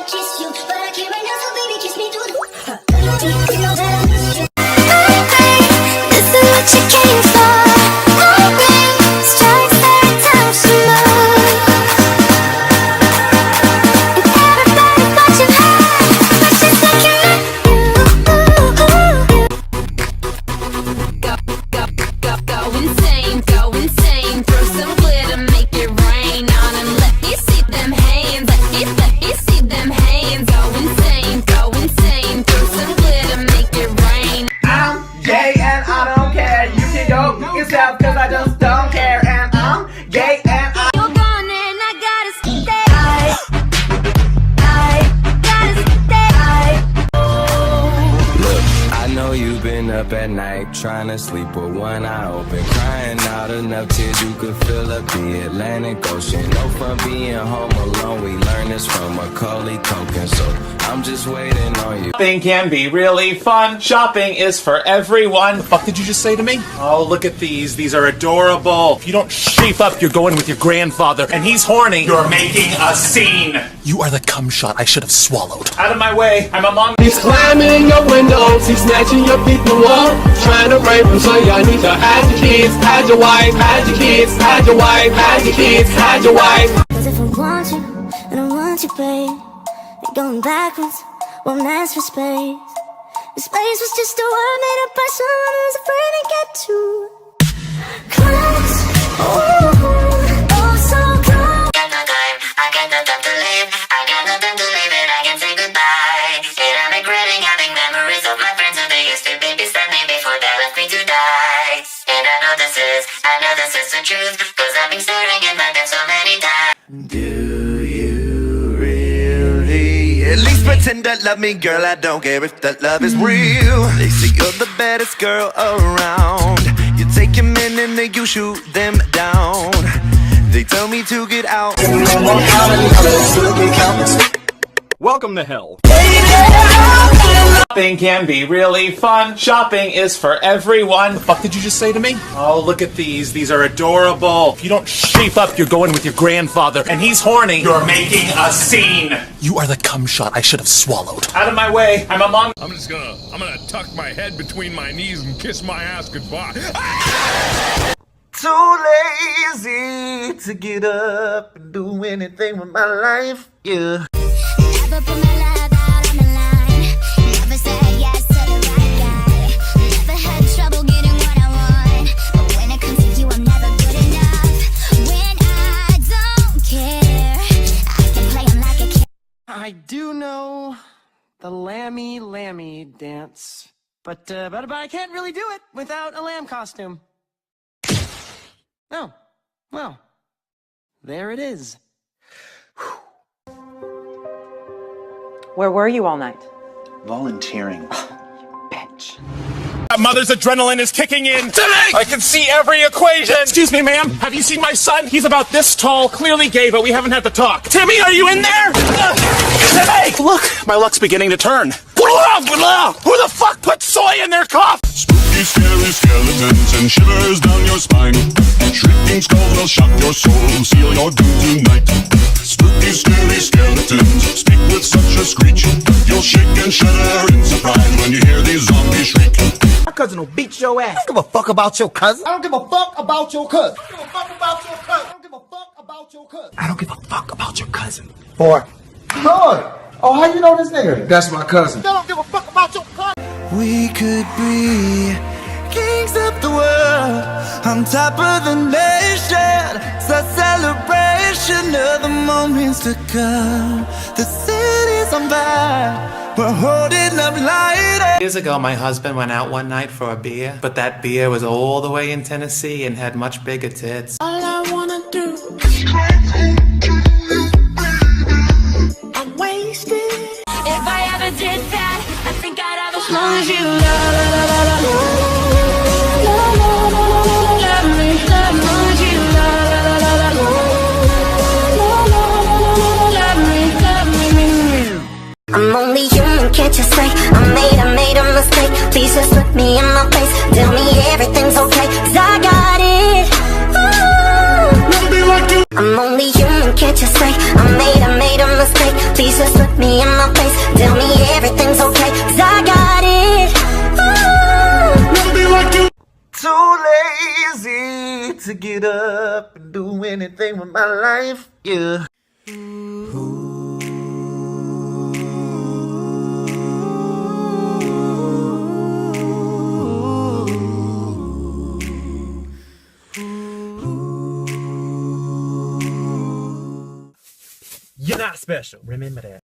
kiss you, but I can't right now, so baby, kiss me through the. You know that I miss you. This is what you came for. Strikes every time she moves. Everybody's watching her, but she's looking at you. Go insane, go insane. Throw some glitter, make it rain on 'em. Let me see them hands, let me see them hands. Go insane. Throw some glitter, make it rain. I'm gay and I don't care. You can go yourself, cause I just don't care. And I'm gay and I. You're gone and I gotta stay. I gotta stay. Look, I know you've been up at night trying to sleep with one eye open, crying out enough tears you could fill up the Atlantic Ocean. No fun being home alone. We learned this from Macaulay Culkin, so I'm just waiting on you. Shopping can be really fun. Shopping is for everyone. The fuck did you just say to me? Oh, look at these. These are adorable. If you don't shape up, you're going with your grandfather, and he's horny. You're making a scene. You are the cum shot I should have swallowed. Out of my way. I'm among. He's climbing your windows, he's snatching your people up, trying to rape them, so y'all need to hide your kids, hide your wife, hide your kids, hide your wife, hide your kids, hide your wife. Cause if I want you, and I want you, babe, you're going backwards, won't ask for space. This place was just a word made up by someone who's afraid to get too close. Oh, so close. I got no time to live. I got nothing to live and I can say goodbye. And I'm regretting having memories of my friends who they used to be beside me before they left me to die. And I know this is the truth, cause I've been staring at my death so many times. Do you really? At least pretend to love me, girl. I don't care if that love is real. They say you're the baddest girl around. You take your men and then you shoot them down. They tell me to get out. Welcome to hell. Shopping can be really fun. Shopping is for everyone. The fuck did you just say to me? Oh, look at these. These are adorable. If you don't shape up, you're going with your grandfather, and he's horny. You're making a scene. You are the cum shot I should have swallowed. Out of my way. I'm among. I'm gonna tuck my head between my knees and kiss my ass goodbye. Too lazy to get up and do anything with my life. Yeah. Never put my life out on the line. Never said yes to the right guy. Never had trouble getting what I want. But when it comes to you, I'm never good enough. When I don't care, I can play 'em like a kid. I do know the lammy dance, but I can't really do it without a lamb costume. Oh, well, there it is. Where were you all night? Volunteering. Bitch. Mother's adrenaline is kicking in. Timmy! I can see every equation. Excuse me, ma'am. Have you seen my son? He's about this tall, clearly gay, but we haven't had the talk. Timmy, are you in there? Timmy! Look, my luck's beginning to turn. Who the fuck put soy in their coffee? Spooky, scary skeletons and shivers down your spine. Shrieking skulls will shock your soul, seal your doom tonight. Spooky, scary skeletons speak with such a screech. You'll shake and shudder in surprise when you hear these zombies shriek. My cousin will beat your ass. I don't give a fuck about your cousin. I don't give a fuck about your cousin. I don't give a fuck about your cousin. I don't give a fuck about your cousin. I don't give a fuck about your cousin. Boy. Lord. Oh, how you know this nigga? That's my cousin. I don't give a fuck about your cousin. We could be kings of the world, on top of the nation. It's a celebration of the moments to come. The city's on fire, we're holding up light. Years ago, my husband went out one night for a beer, but that beer was all the way in Tennessee and had much bigger tits. All I wanna do, I'm wasted. If I ever did that, I think I'd have as long as you love me, love as you love me. I'm only human, can't you say? I made a mistake. Please just look me in my face. Tell me everything's okay, 'cause I got it. Ooh. I'm only human, can't you say? I made a mistake. Please just look me to get up and do anything with my life, yeah. You're not special. Remember that.